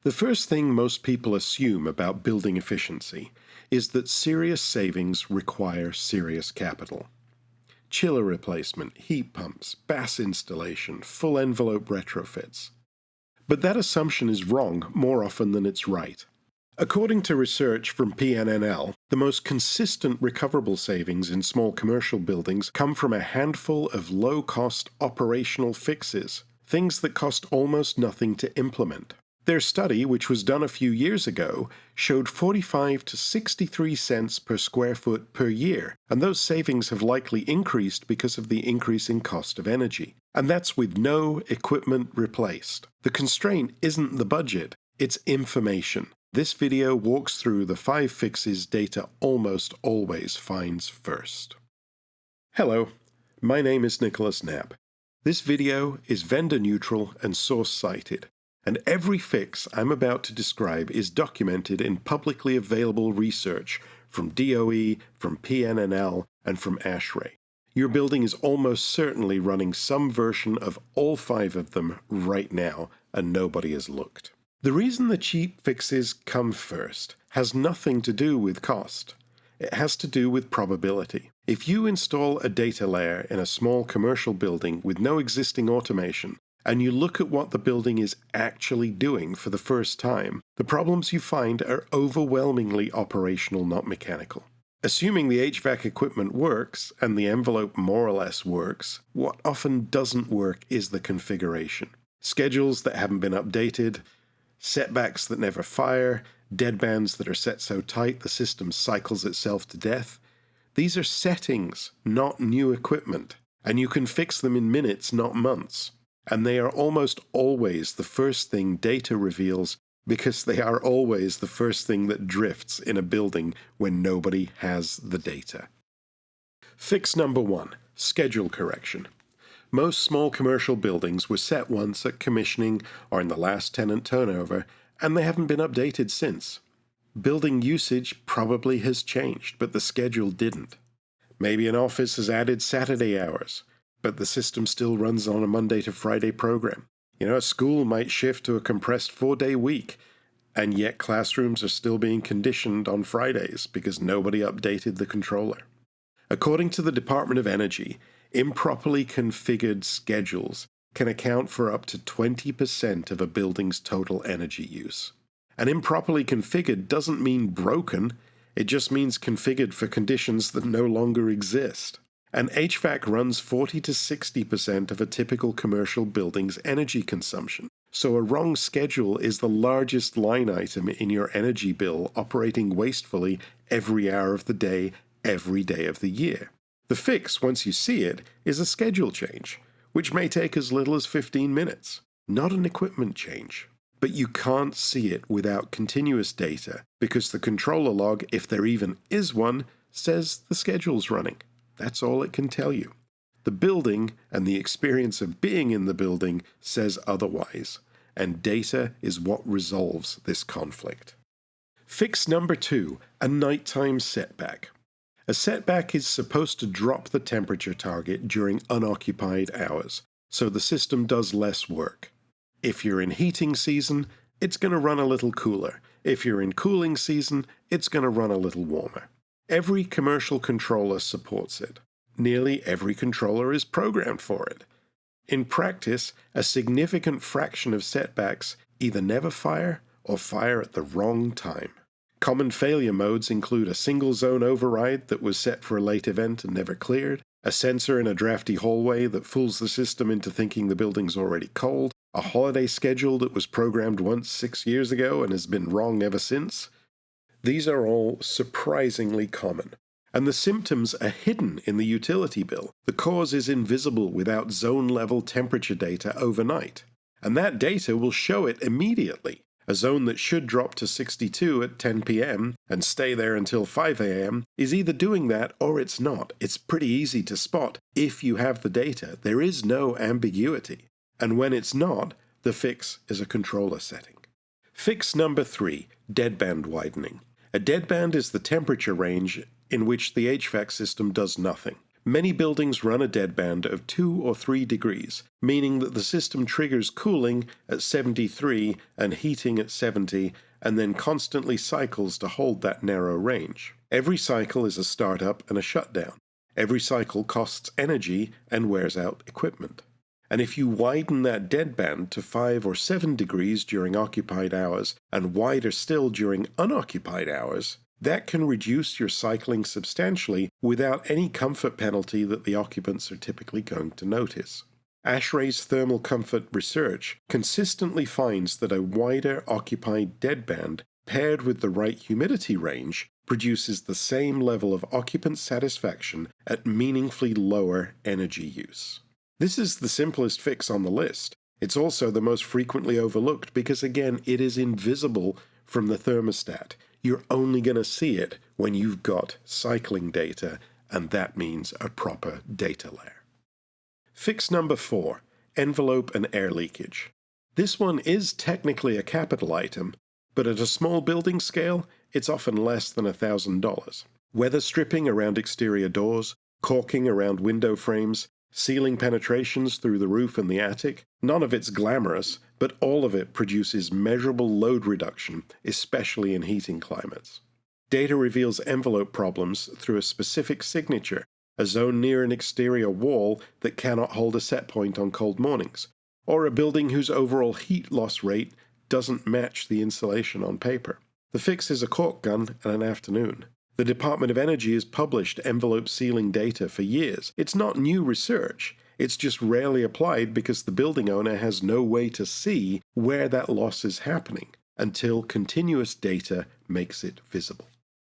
The first thing most people assume about building efficiency is that serious savings require serious capital. Chiller replacement, heat pumps, BAS installation, full envelope retrofits. But that assumption is wrong more often than it's right. According to research from PNNL, the most consistent recoverable savings in small commercial buildings come from a handful of low-cost operational fixes, things that cost almost nothing to implement. Their study, which was done a few years ago, showed 45 to 63 cents per square foot per year, and those savings have likely increased because of the increase in cost of energy. And that's with no equipment replaced. The constraint isn't the budget, it's information. This video walks through the 5 fixes data almost always finds first. Hello, my name is Nicholas Napp. This video is vendor neutral and source cited, and every fix I'm about to describe is documented in publicly available research from DOE, from PNNL, and from ASHRAE. Your building is almost certainly running some version of all 5 of them right now, and nobody has looked. The reason the cheap fixes come first has nothing to do with cost. It has to do with probability. If you install a data layer in a small commercial building with no existing automation, and you look at what the building is actually doing for the first time, the problems you find are overwhelmingly operational, not mechanical. Assuming the HVAC equipment works, and the envelope more or less works, what often doesn't work is the configuration. Schedules that haven't been updated, setbacks that never fire, deadbands that are set so tight the system cycles itself to death. These are settings, not new equipment, and you can fix them in minutes, not months. And they are almost always the first thing data reveals because they are always the first thing that drifts in a building when nobody has the data. Fix number 1, schedule correction. Most small commercial buildings were set once at commissioning or in the last tenant turnover, and they haven't been updated since. Building usage probably has changed, but the schedule didn't. Maybe an office has added Saturday hours, but the system still runs on a Monday to Friday program. A school might shift to a compressed 4-day week, and yet classrooms are still being conditioned on Fridays because nobody updated the controller. According to the Department of Energy, improperly configured schedules can account for up to 20% of a building's total energy use. And improperly configured doesn't mean broken, it just means configured for conditions that no longer exist. And HVAC runs 40 to 60% of a typical commercial building's energy consumption. So a wrong schedule is the largest line item in your energy bill, operating wastefully every hour of the day, every day of the year. The fix, once you see it, is a schedule change, which may take as little as 15 minutes, not an equipment change. But you can't see it without continuous data, because the controller log, if there even is one, says the schedule's running. That's all it can tell you. The building and the experience of being in the building says otherwise, and data is what resolves this conflict. Fix number 2, a nighttime setback. A setback is supposed to drop the temperature target during unoccupied hours, so the system does less work. If you're in heating season, it's going to run a little cooler. If you're in cooling season, it's going to run a little warmer. Every commercial controller supports it. Nearly every controller is programmed for it. In practice, a significant fraction of setbacks either never fire or fire at the wrong time. Common failure modes include a single zone override that was set for a late event and never cleared, a sensor in a drafty hallway that fools the system into thinking the building's already cold, a holiday schedule that was programmed once 6 years ago and has been wrong ever since. These are all surprisingly common. And the symptoms are hidden in the utility bill. The cause is invisible without zone-level temperature data overnight. And that data will show it immediately. A zone that should drop to 62 at 10 p.m. and stay there until 5 a.m. is either doing that or it's not. It's pretty easy to spot if you have the data. There is no ambiguity. And when it's not, the fix is a controller setting. Fix number 3, deadband widening. A deadband is the temperature range in which the HVAC system does nothing. Many buildings run a deadband of 2 or 3 degrees, meaning that the system triggers cooling at 73 and heating at 70, and then constantly cycles to hold that narrow range. Every cycle is a startup and a shutdown. Every cycle costs energy and wears out equipment. And if you widen that deadband to 5 or 7 degrees during occupied hours and wider still during unoccupied hours, that can reduce your cycling substantially without any comfort penalty that the occupants are typically going to notice. ASHRAE's thermal comfort research consistently finds that a wider occupied deadband paired with the right humidity range produces the same level of occupant satisfaction at meaningfully lower energy use. This is the simplest fix on the list. It's also the most frequently overlooked because, again, it is invisible from the thermostat. You're only going to see it when you've got cycling data, and that means a proper data layer. Fix number 4, envelope and air leakage. This one is technically a capital item, but at a small building scale, it's often less than $1,000. Weather stripping around exterior doors, caulking around window frames, ceiling penetrations through the roof and the attic, none of it's glamorous, but all of it produces measurable load reduction, especially in heating climates. Data reveals envelope problems through a specific signature, a zone near an exterior wall that cannot hold a set point on cold mornings, or a building whose overall heat loss rate doesn't match the insulation on paper. The fix is a cork gun and an afternoon. The Department of Energy has published envelope sealing data for years. It's not new research. It's just rarely applied because the building owner has no way to see where that loss is happening until continuous data makes it visible.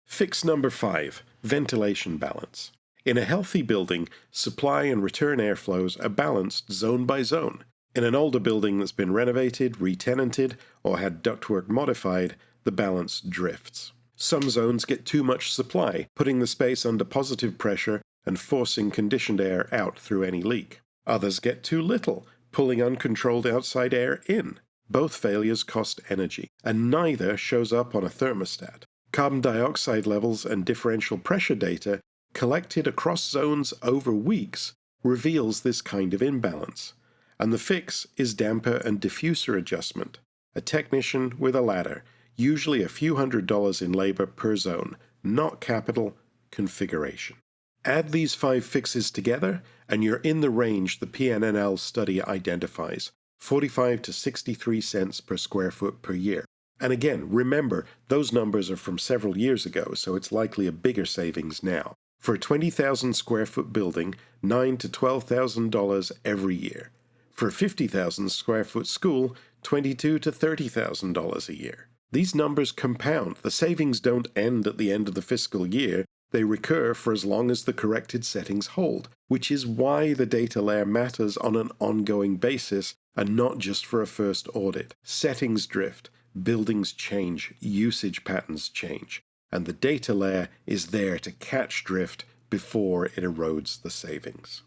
Fix number 5, ventilation balance. In a healthy building, supply and return airflows are balanced zone by zone. In an older building that's been renovated, re-tenanted, or had ductwork modified, the balance drifts. Some zones get too much supply, putting the space under positive pressure and forcing conditioned air out through any leak. Others get too little, pulling uncontrolled outside air in. Both failures cost energy, and neither shows up on a thermostat. Carbon dioxide levels and differential pressure data collected across zones over weeks reveals this kind of imbalance. And the fix is damper and diffuser adjustment, a technician with a ladder, usually a few $100s in labor per zone, not capital, configuration. Add these 5 fixes together, and you're in the range the PNNL study identifies, 45 to 63 cents per square foot per year. And again, remember, those numbers are from several years ago, so it's likely a bigger savings now. For a 20,000 square foot building, $9,000 to $12,000 every year. For a 50,000 square foot school, $22,000 to $30,000 a year. These numbers compound. The savings don't end at the end of the fiscal year. They recur for as long as the corrected settings hold, which is why the data layer matters on an ongoing basis and not just for a first audit. Settings drift, buildings change, usage patterns change, and the data layer is there to catch drift before it erodes the savings.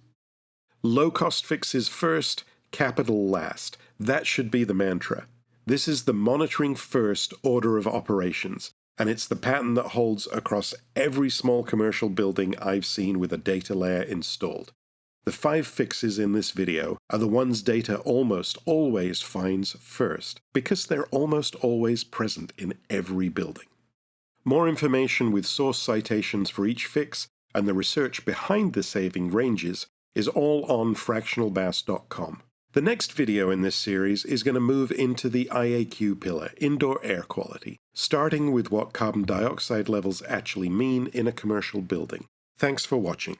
Low-cost fixes first, capital last. That should be the mantra. This is the monitoring first order of operations, and it's the pattern that holds across every small commercial building I've seen with a data layer installed. The 5 fixes in this video are the ones data almost always finds first, because they're almost always present in every building. More information with source citations for each fix and the research behind the saving ranges is all on FractionalBAS.com. The next video in this series is going to move into the IAQ pillar, indoor air quality, starting with what carbon dioxide levels actually mean in a commercial building. Thanks for watching.